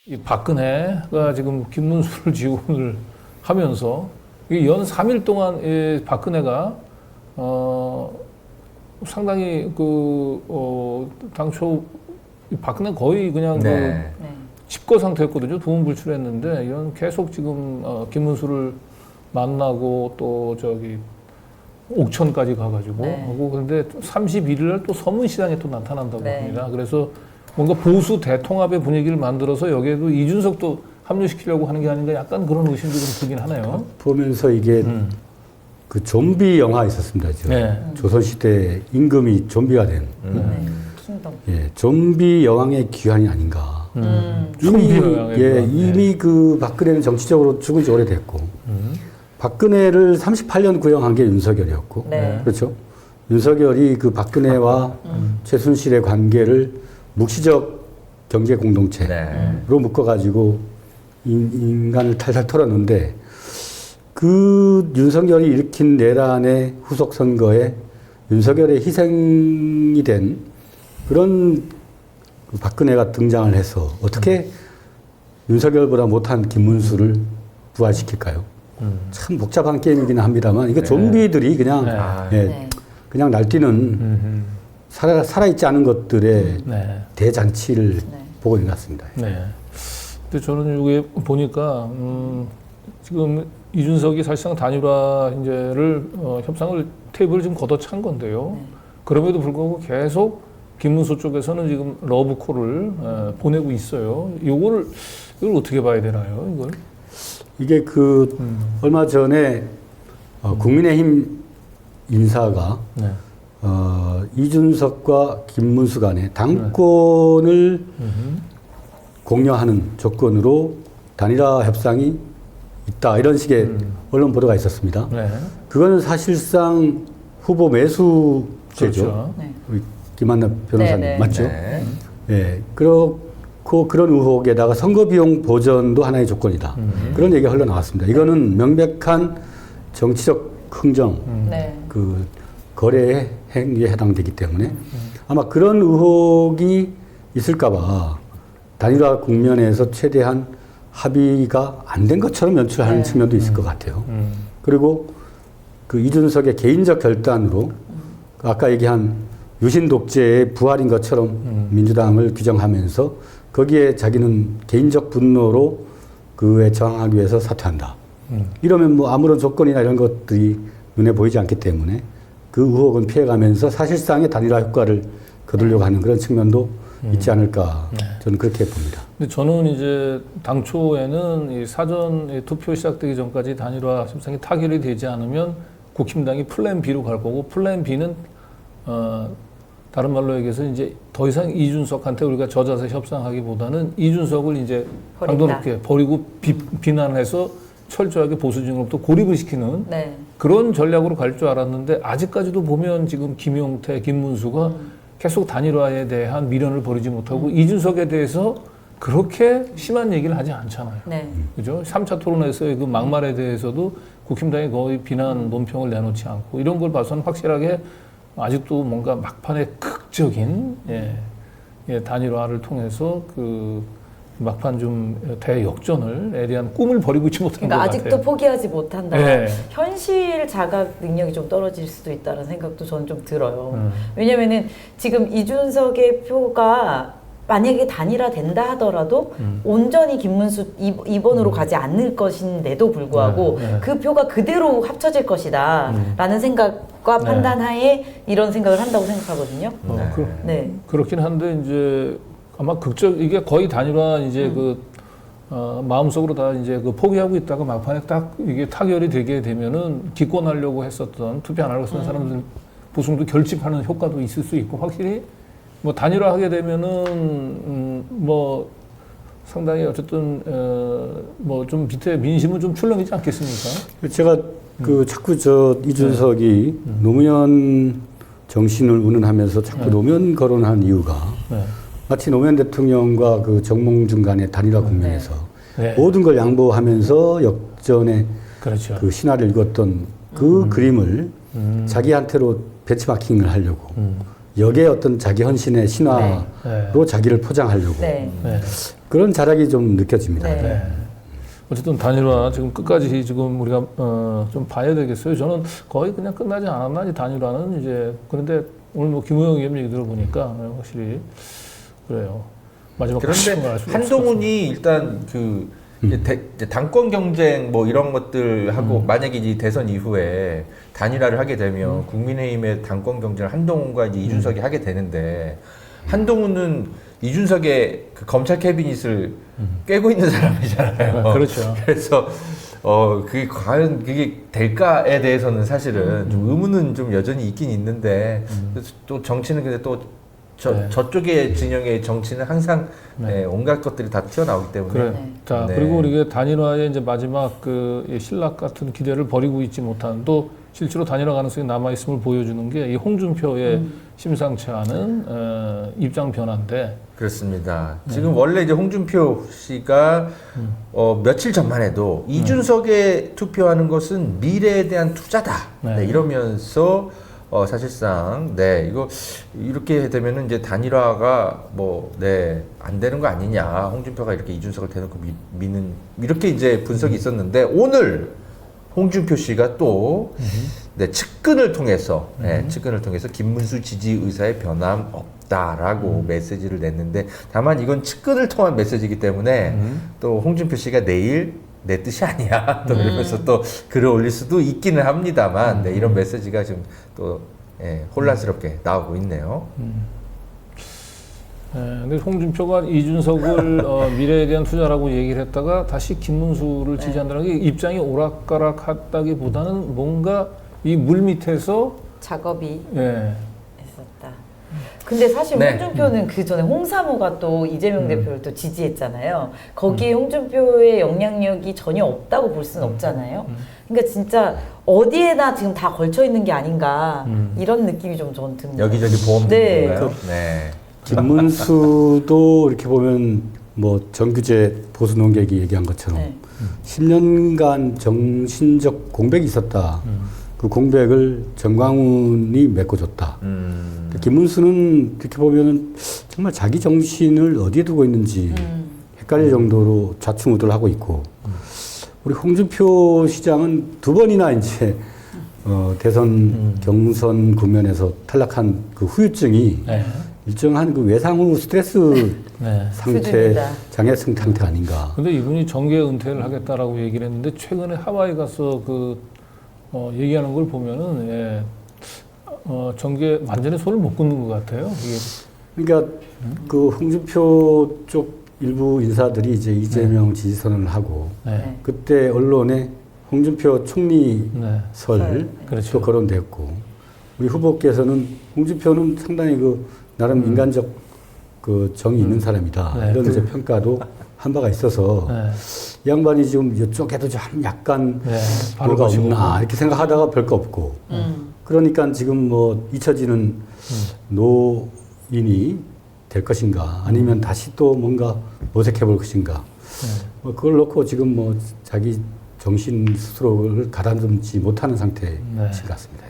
이 박근혜가 지금 김문수를 지원을 하면서 이 연 3일 동안 이 박근혜가 상당히 당초 박근혜 거의 그냥 네. 집거 상태였거든요. 두문불출했는데 이런 계속 지금 김문수를 만나고 또 저기 옥천까지 가가지고 하고 그런데 31일 날 또 서문시장에 또 나타난다고 합니다. 그래서 뭔가 보수 대통합의 분위기를 만들어서 여기에도 이준석도 합류시키려고 하는 게 아닌가 약간 그런 의심도 좀 들긴 하네요. 보면서 이게 그 좀비 영화 있었습니다. 조선시대 임금이 좀비가 된. 킹덤. 예, 좀비 여왕의 귀환이 아닌가. 좀비 여왕의 귀환. 이미 그 박근혜는 정치적으로 죽은 지 오래됐고, 박근혜를 38년 구형한 게 윤석열이었고, 그렇죠? 윤석열이 그 박근혜와 최순실의 관계를 묵시적 경제 공동체로 묶어가지고 인간을 탈탈 털었는데, 그 윤석열이 일으킨 내란의 후속 선거에 윤석열의 희생이 된 그런 박근혜가 등장을 해서 어떻게 윤석열보다 못한 김문수를 부활시킬까요? 참 복잡한 게임이긴 합니다만 이게 좀비들이 그냥 그냥 날뛰는 살아있지 않은 것들의 대잔치를 보고 있는 것 같습니다. 근데 저는 이게 보니까 지금 이준석이 사실상 단일화 이제를 협상을 테이블을 지금 걷어찬 건데요. 그럼에도 불구하고 계속 김문수 쪽에서는 지금 러브콜을 보내고 있어요. 이걸 어떻게 봐야 되나요? 이게 얼마 전에 국민의힘 인사가 이준석과 김문수 간에 당권을 공유하는 조건으로 단일화 협상이 있다 이런 식의 언론 보도가 있었습니다. 그거는 사실상 후보 매수제죠. 그렇죠. 우리 김한나 변호사님 맞죠? 그렇고 그런 의혹에다가 선거 비용 보전도 하나의 조건이다. 그런 얘기가 흘러나왔습니다. 이거는 명백한 정치적 흥정, 그 거래 행위에 해당되기 때문에 아마 그런 의혹이 있을까봐 단일화 국면에서 최대한 합의가 안 된 것처럼 연출하는 측면도 있을 것 같아요. 그리고 그 이준석의 개인적 결단으로 아까 얘기한 유신 독재의 부활인 것처럼 민주당을 규정하면서 거기에 자기는 개인적 분노로 그에 저항하기 위해서 사퇴한다. 이러면 뭐 아무런 조건이나 이런 것들이 눈에 보이지 않기 때문에 그 의혹은 피해가면서 사실상의 단일화 효과를 거두려고 하는 그런 측면도 있지 않을까 저는 그렇게 봅니다. 근데 저는 이제 당초에는 이 사전 투표 시작되기 전까지 단일화 협상이 타결이 되지 않으면 국힘당이 플랜 B로 갈 거고 플랜 B는 다른 말로 얘기해서 이제 더 이상 이준석한테 우리가 저자세 협상하기보다는 이준석을 이제 강도롭게 버리고 비난해서 철저하게 보수진으로부터 고립을 시키는 그런 전략으로 갈 줄 알았는데 아직까지도 보면 지금 김용태, 김문수가 계속 단일화에 대한 미련을 버리지 못하고 이준석에 대해서 그렇게 심한 얘기를 하지 않잖아요. 그죠? 3차 토론에서의 그 막말에 대해서도 국힘당이 거의 비난 논평을 내놓지 않고 이런 걸 봐서는 확실하게 아직도 뭔가 막판에 극적인 단일화를 통해서 그 막판 좀 대역전을에 대한 꿈을 버리고 있지 못한 것 같아요. 아직도 포기하지 못한다. 현실 자각 능력이 좀 떨어질 수도 있다는 생각도 저는 좀 들어요. 왜냐면은 지금 이준석의 표가 만약에 단일화 된다 하더라도 온전히 김문수 2번으로 가지 않을 것인데도 불구하고 그 표가 그대로 합쳐질 것이다 라는 생각과 판단하에 이런 생각을 한다고 생각하거든요. 그렇긴 한데 이제 아마 이게 거의 단일화 이제 마음속으로 다 이제 포기하고 있다가 막판에 딱 이게 타결이 되게 되면은 기권하려고 했었던 투표 안 하려고 했던 사람들 보수도 결집하는 효과도 있을 수 있고 확실히 뭐 단일화 하게 되면은 뭐 상당히 어쨌든 뭐 좀 밑에 민심은 좀 출렁이지 않겠습니까? 제가 자꾸 이준석이 노무현 정신을 운운하면서 자꾸 노무현 거론한 이유가 마치 노무현 대통령과 그 정몽준 간의 단일화 국면에서 모든 걸 양보하면서 역전의 그 신화를 읽었던 그 그림을 자기한테로 벤치마킹을 하려고 역의 어떤 자기 헌신의 신화로 네. 자기를 포장하려고 네. 네. 그런 자락이 좀 느껴집니다. 네. 네. 어쨌든 단일화 지금 끝까지 지금 우리가 좀 봐야 되겠어요. 저는 거의 그냥 끝나지 않았나 이 단일화는 이제 그런데 오늘 뭐 김우영 의원 얘기 들어보니까 확실히 그래요. 마지막 그런데 한동훈이 일단 그 이제 당권 경쟁 뭐 이런 것들 하고 만약에 이제 대선 이후에 단일화를 하게 되면 국민의힘의 당권 경쟁을 한동훈과 이제 이준석이 하게 되는데 한동훈은 이준석의 그 검찰 캐비닛을 꿰고 있는 사람이잖아요. 그렇죠. 그래서 그게 과연 그게 될까에 대해서는 사실은 좀 의문은 좀 여전히 있긴 있는데 또 정치는 근데 또 저쪽의 진영의 정치는 항상 온갖 것들이 다 튀어나오기 때문에. 그래. 네. 자, 네. 그리고 우리가 단일화의 이제 마지막 그 신락 같은 기대를 버리고 있지 못한 또 실제로 단일화 가능성이 남아있음을 보여주는 게 이 홍준표의 심상치 않은 입장 변화인데. 그렇습니다. 지금 원래 이제 홍준표 씨가 며칠 전만 해도 이준석에 투표하는 것은 미래에 대한 투자다. 네. 네, 이러면서 사실상 이거 이렇게 되면은 이제 단일화가 안 되는 거 아니냐. 홍준표가 이렇게 이준석을 대놓고 미는 이렇게 이제 분석이 있었는데 오늘 홍준표 씨가 또 측근을 통해서 측근을 통해서 김문수 지지 의사의 변함 없다라고 메시지를 냈는데 다만 이건 측근을 통한 메시지이기 때문에 또 홍준표 씨가 내일 내 뜻이 아니야 또 이러면서 또 글을 올릴 수도 있기는 합니다만 이런 메시지가 지금 또 혼란스럽게 나오고 있네요. 근데 홍준표가 이준석을 미래에 대한 투자라고 얘기를 했다가 다시 김문수를 지지한다는 게 입장이 오락가락하다기보다는 뭔가 이 물밑에서 작업이 예. 있었다. 근데 사실 네. 홍준표는 그 전에 홍사무가 또 이재명 대표를 또 지지했잖아요. 거기에 홍준표의 영향력이 전혀 없다고 볼 수는 없잖아요. 그러니까 진짜 어디에나 지금 다 걸쳐 있는 게 아닌가 이런 느낌이 좀 전 듭니다. 여기저기 보험 네. 들인가요? 네. 김문수도 이렇게 보면 뭐 정규재 보수 농객이 얘기한 것처럼 네. 10년간 정신적 공백이 있었다. 그 공백을 정광훈이 메꿔줬다. 김문수는 이렇게 보면은 정말 자기 정신을 어디에 두고 있는지 헷갈릴 정도로 좌충우돌하고 있고 우리 홍준표 시장은 두 번이나 이제 대선 경선 국면에서 탈락한 그 후유증이 일정한 그 외상 후 스트레스 상태, 수준이다. 장애성 상태 아닌가. 근데 이분이 정계 은퇴를 하겠다라고 얘기를 했는데 최근에 하와이 가서 얘기하는 걸 보면은 정계 완전히 손을 못 끊는 것 같아요. 이게. 그러니까 그 홍준표 쪽 일부 인사들이 이제 이재명 지지선언을 하고 네. 그때 언론에 홍준표 총리 설 그렇죠. 또 거론됐고 우리 후보께서는 홍준표는 상당히 그 나름 인간적 그 정이 있는 사람이다 이런 이제 평가도 한 바가 있어서 이 양반이 지금 이쪽에도 좀 약간 뭐가 없나 이렇게 생각하다가 별거 없고 그러니까 지금 뭐 잊혀지는 노인이 될 것인가 아니면 다시 또 뭔가 모색해 볼 것인가 뭐 그걸 놓고 지금 뭐 자기 정신 스스로를 가다듬지 못하는 상태인 것 같습니다.